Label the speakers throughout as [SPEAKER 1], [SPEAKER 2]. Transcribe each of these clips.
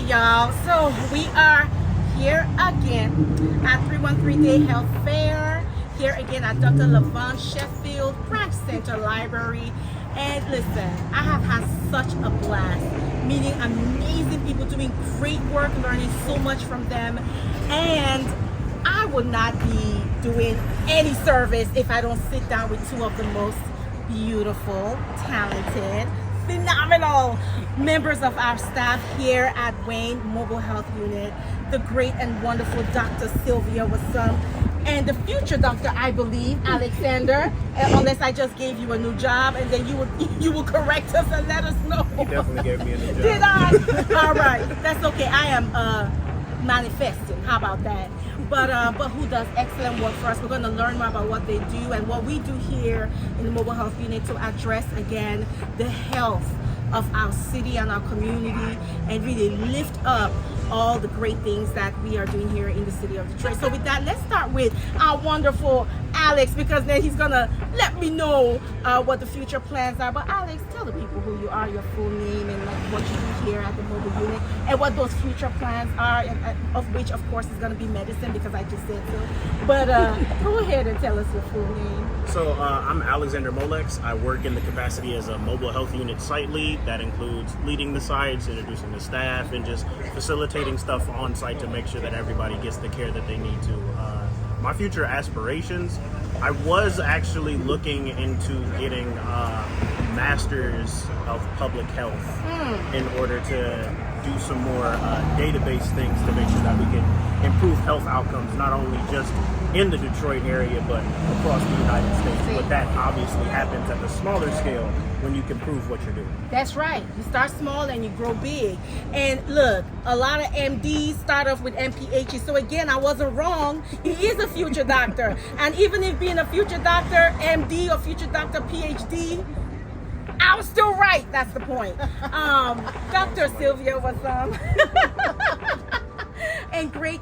[SPEAKER 1] y'all. So we are here again at 313 Day Health Fair. Here again at Dr. Lavon Sheffield Branch Center Library. And listen, I have had such a blast meeting amazing people, doing great work, learning so much from them. And I would not be doing any service if I don't sit down with two of the most beautiful, talented, phenomenal members of our staff here at Wayne Mobile Health Unit, the great and wonderful Dr. Sylvia Wasson, and the future doctor, I believe, Alexander, unless I just gave you a new job, and then you will correct us and let us know.
[SPEAKER 2] You definitely gave me a new job.
[SPEAKER 1] Did I? All right, that's okay. I am manifesting. How about that? But who does excellent work for us. We're going to learn more about what they do and what we do here in the mobile health unit to address again the health of our city and our community, and really lift up all the great things that we are doing here in the city of Detroit. So with that, let's start with our wonderful Alex, because then he's gonna let me know what the future plans are. But Alex, tell the people who you are, your full name, and like what you do here at the mobile unit, and what those future plans are, and of which of course is gonna be medicine, because I just said so. But go ahead and tell us your full name.
[SPEAKER 2] So I'm Alexander Molex. I work in the capacity as a mobile health unit site lead. That includes leading the sites, introducing the staff, and just facilitating stuff on site to make sure that everybody gets the care that they need to. My future aspirations, I was actually looking into getting masters of public health in order to do some more database things to make sure that we can improve health outcomes, not only just in the Detroit area, but across the United States. But that obviously happens at the smaller scale when you can prove what you're doing.
[SPEAKER 1] That's right. You start small and you grow big. And look, a lot of MDs start off with MPHs. So again, I wasn't wrong. He is a future doctor. And even if being a future doctor, MD, or future doctor, PhD, I was still right. That's the point. Dr. Sylvia Wasson. And great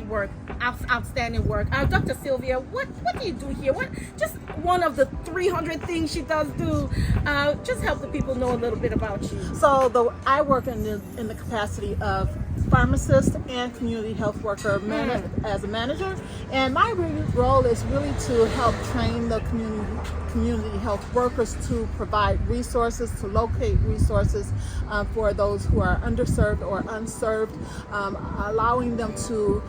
[SPEAKER 1] work, outstanding work. Dr. Sylvia, what do you do here? What, just one of the 300 things she does do. Just help the people know a little bit about you.
[SPEAKER 3] So I work in the capacity of pharmacist and community health worker as a manager, and my role is really to help train the community health workers to provide resources, to locate resources for those who are underserved or unserved, allowing them to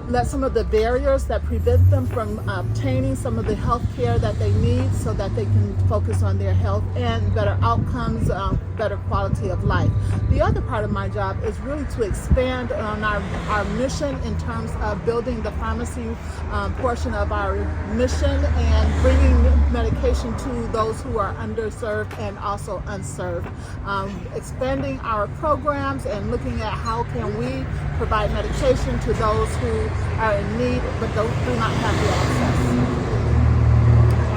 [SPEAKER 3] let some of the barriers that prevent them from obtaining some of the health care that they need, so that they can focus on their health and better outcomes, better quality of life. The other part of my job is really to expand on our mission in terms of building the pharmacy portion of our mission and bringing medication to those who are underserved and also unserved. Expanding our programs and looking at how can we provide medication to those who are in need but do not have the access.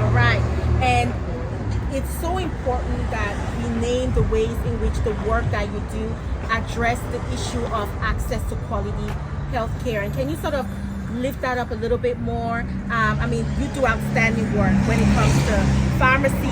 [SPEAKER 1] All right. And it's so important that we name the ways in which the work that you do address the issue of access to quality health care. And can you sort of lift that up a little bit more? I mean, you do outstanding work when it comes to pharmacy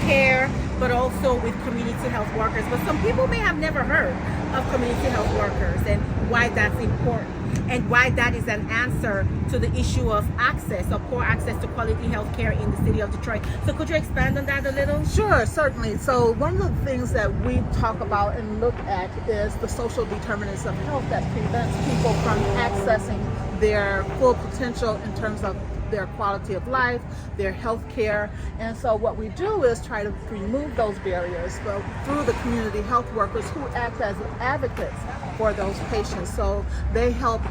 [SPEAKER 1] care, but also with community health workers. But some people may have never heard of community health workers and why that's important, and why that is an answer to the issue of access, or poor access to quality health care in the city of Detroit. So could you expand on that a little?
[SPEAKER 3] Sure, certainly. So one of the things that we talk about and look at is the social determinants of health that prevents people from accessing their full potential in terms of their quality of life, their health care. And so what we do is try to remove those barriers through the community health workers who act as advocates for those patients. So they help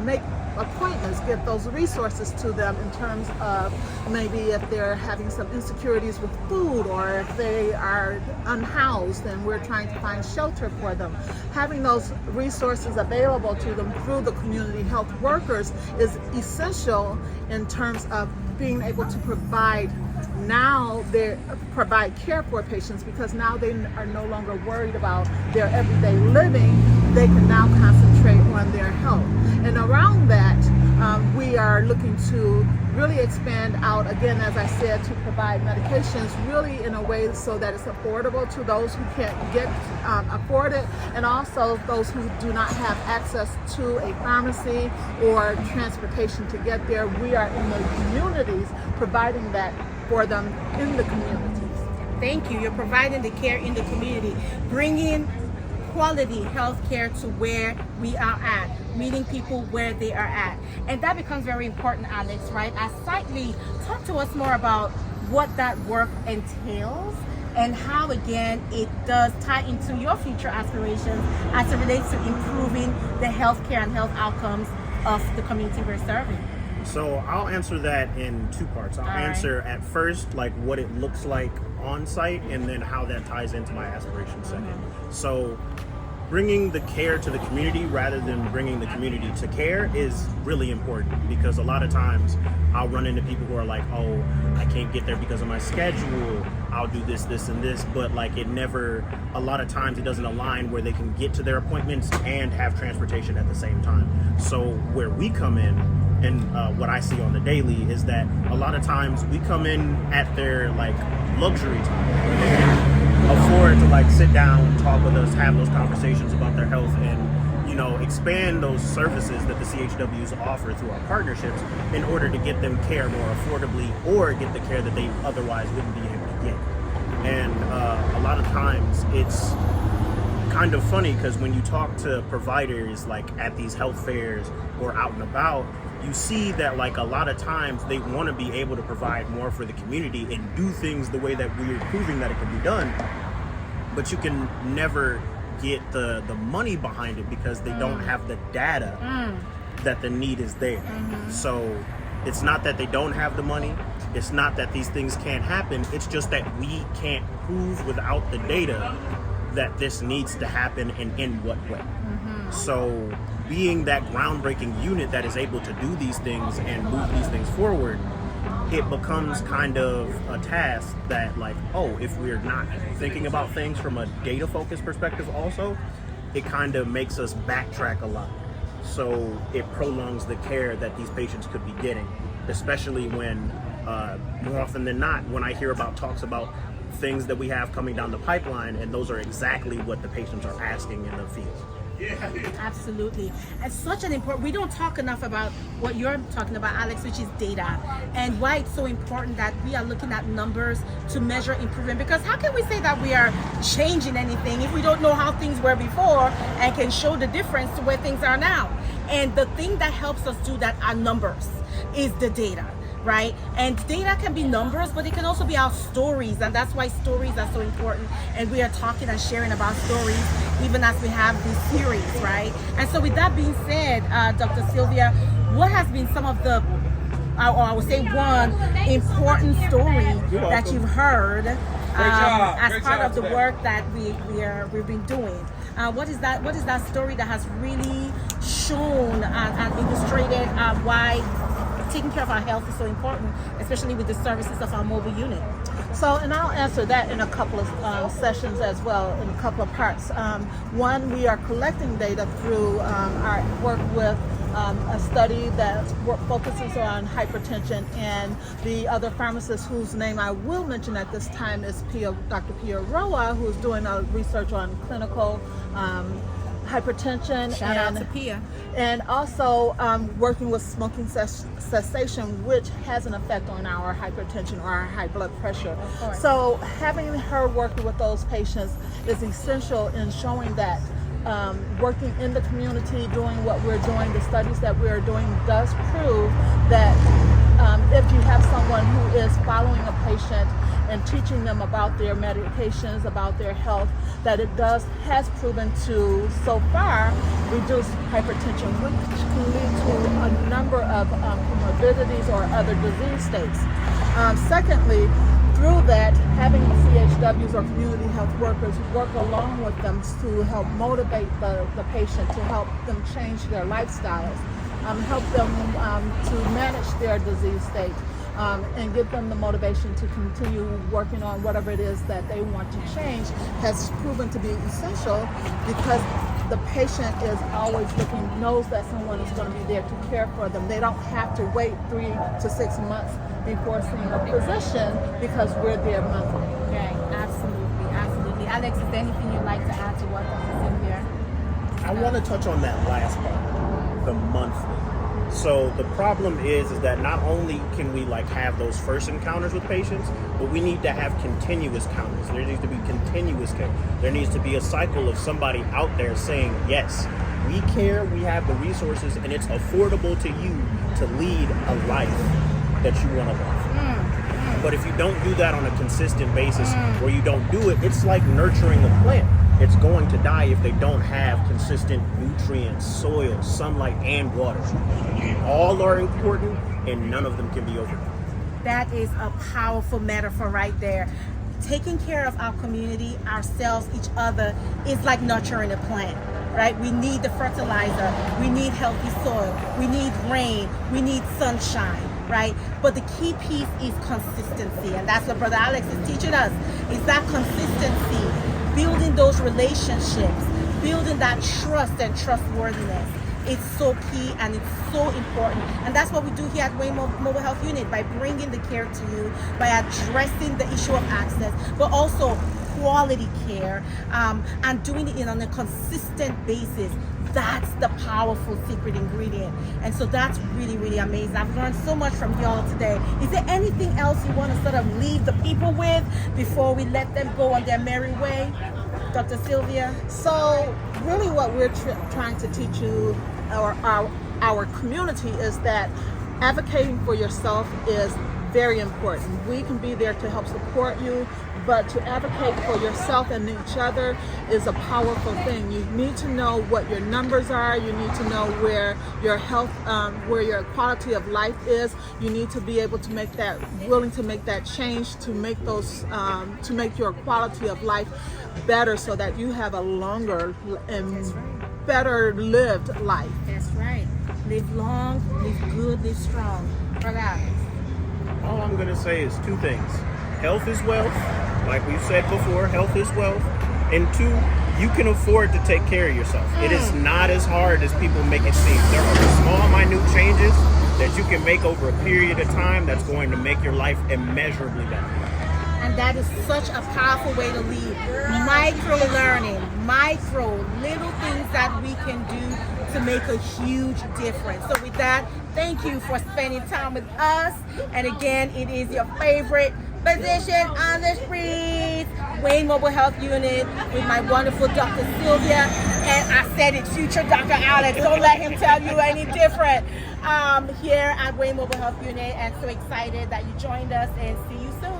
[SPEAKER 3] make appointments, get those resources to them in terms of maybe if they're having some insecurities with food, or if they are unhoused and we're trying to find shelter for them. Having those resources available to them through the community health workers is essential in terms of being able to provide care for patients, because now they are no longer worried about their everyday living. They can now concentrate on their health. And around that, We are looking to really expand out, again, as I said, to provide medications really in a way so that it's affordable to those who can't afford it, and also those who do not have access to a pharmacy or transportation to get there. We are in the communities providing that for them in the communities.
[SPEAKER 1] Thank you. You're providing the care in the community, bringing quality health care to where we are at, meeting people where they are at. And that becomes very important, Alex, right? As Site Lead, talk to us more about what that work entails and how, again, it does tie into your future aspirations as it relates to improving the health care and health outcomes of the community we're serving.
[SPEAKER 2] So I'll answer that in two parts. I'll answer at first like what it looks like on site, and then how that ties into my aspiration second. So bringing the care to the community rather than bringing the community to care is really important, because a lot of times I'll run into people who are like, oh, I can't get there because of my schedule, I'll do this, this, and this, but like a lot of times it doesn't align where they can get to their appointments and have transportation at the same time. So where we come in, and what I see on the daily, is that a lot of times we come in at their like luxury time, where they can afford to like sit down, talk with us, have those conversations about their health, and, you know, expand those services that the CHWs offer through our partnerships in order to get them care more affordably, or get the care that they otherwise wouldn't be able to get. And a lot of times it's kind of funny, because when you talk to providers like at these health fairs or out and about, you see that like a lot of times they want to be able to provide more for the community and do things the way that we're proving that it can be done, but you can never get the money behind it because they don't have the data that the need is there. So it's not that they don't have the money, it's not that these things can't happen, it's just that we can't prove without the data that this needs to happen and in what way. So being that groundbreaking unit that is able to do these things and move these things forward, it becomes kind of a task that like, oh, if we're not thinking about things from a data focused perspective also, it kind of makes us backtrack a lot. So it prolongs the care that these patients could be getting, especially when more often than not, when I hear about talks about things that we have coming down the pipeline, and those are exactly what the patients are asking in the field.
[SPEAKER 1] Absolutely. It's such an important, we don't talk enough about what you're talking about, Alex, which is data, and why it's so important that we are looking at numbers to measure improvement. Because how can we say that we are changing anything if we don't know how things were before and can show the difference to where things are now? And the thing that helps us do that are numbers, is the data. Right? And data can be numbers, but it can also be our stories, and that's why stories are so important. And we are talking and sharing about stories even as we have this series, right? And so with that being said, Dr. Sylvia, what has been some of the, or I would say one important story that you've heard as part of the work that we've been doing? What is that story that has really shown and illustrated why taking care of our health is so important, especially with the services of our mobile unit?
[SPEAKER 3] So, and I'll answer that in a couple of sessions as well, in a couple of parts. One, we are collecting data through our work with a study that focuses on hypertension, and the other pharmacist whose name I will mention at this time is Dr. Pia Roa, who's doing research on clinical hypertension.
[SPEAKER 1] Shout out to Pia.
[SPEAKER 3] And also working with smoking cessation, which has an effect on our hypertension or our high blood pressure. So having her working with those patients is essential in showing that working in the community, doing what we're doing, the studies that we're doing does prove that if you have someone who is following a patient and teaching them about their medications, about their health, that it has proven to, so far, reduce hypertension, which can lead to a number of comorbidities or other disease states. Secondly, through that, having the CHWs or community health workers work along with them to help motivate the patient, to help them change their lifestyles, help them to manage their disease state, and give them the motivation to continue working on whatever it is that they want to change, has proven to be essential, because the patient is always knows that someone is going to be there to care for them. They don't have to wait 3 to 6 months before seeing a physician because we're there monthly.
[SPEAKER 1] Right, absolutely. Alex, is there anything you'd like to add to what Dr. Sylvia?
[SPEAKER 2] I want to touch on that last part, the monthly. So the problem is that not only can we have those first encounters with patients, but we need to have continuous encounters. There needs to be continuous care. There needs to be a cycle of somebody out there saying, yes, we care, we have the resources, and it's affordable to you to lead a life that you want to live. But if you don't do that on a consistent basis, or you don't do it, it's like nurturing a plant. It's going to die if they don't have consistent nutrients, soil, sunlight, and water. All are important, and none of them can be overdone.
[SPEAKER 1] That is a powerful metaphor right there. Taking care of our community, ourselves, each other is like nurturing a plant, right? We need the fertilizer, we need healthy soil, we need rain, we need sunshine, right? But the key piece is consistency, and that's what Brother Alex is teaching us, is that consistency, building those relationships, building that trust and trustworthiness. It's so key and it's so important. And that's what we do here at Wayne Mobile Health Unit, by bringing the care to you, by addressing the issue of access, but also quality care, and doing it on a consistent basis. That's the powerful secret ingredient. And so that's really, really amazing. I've learned so much from y'all today. Is there anything else you want to sort of leave the people with before we let them go on their merry way? Dr. Sylvia?
[SPEAKER 3] So really what we're trying to teach you, or our community, is that advocating for yourself is very important. We can be there to help support you, but to advocate for yourself and each other is a powerful thing. You need to know what your numbers are. You need to know where your health, where your quality of life is. You need to be able to make that, willing to make that change, to make those, to make your quality of life better, so that you have a longer and better lived life.
[SPEAKER 1] That's right. Live long, live good, live strong. Brother Alex?
[SPEAKER 2] All I'm going to say is 2 things. Health is wealth. Like we've said before, health is wealth. And 2, you can afford to take care of yourself. It is not as hard as people make it seem. There are small, minute changes that you can make over a period of time that's going to make your life immeasurably better.
[SPEAKER 1] And that is such a powerful way to lead. Micro learning, little things that we can do to make a huge difference. So with that, thank you for spending time with us. And again, it is your favorite physician on the streets, Wayne Mobile Health Unit, with my wonderful Dr. Sylvia, and I said it, future Dr. Alex. Don't let him tell you any different. Here at Wayne Mobile Health Unit, and so excited that you joined us, and see you soon.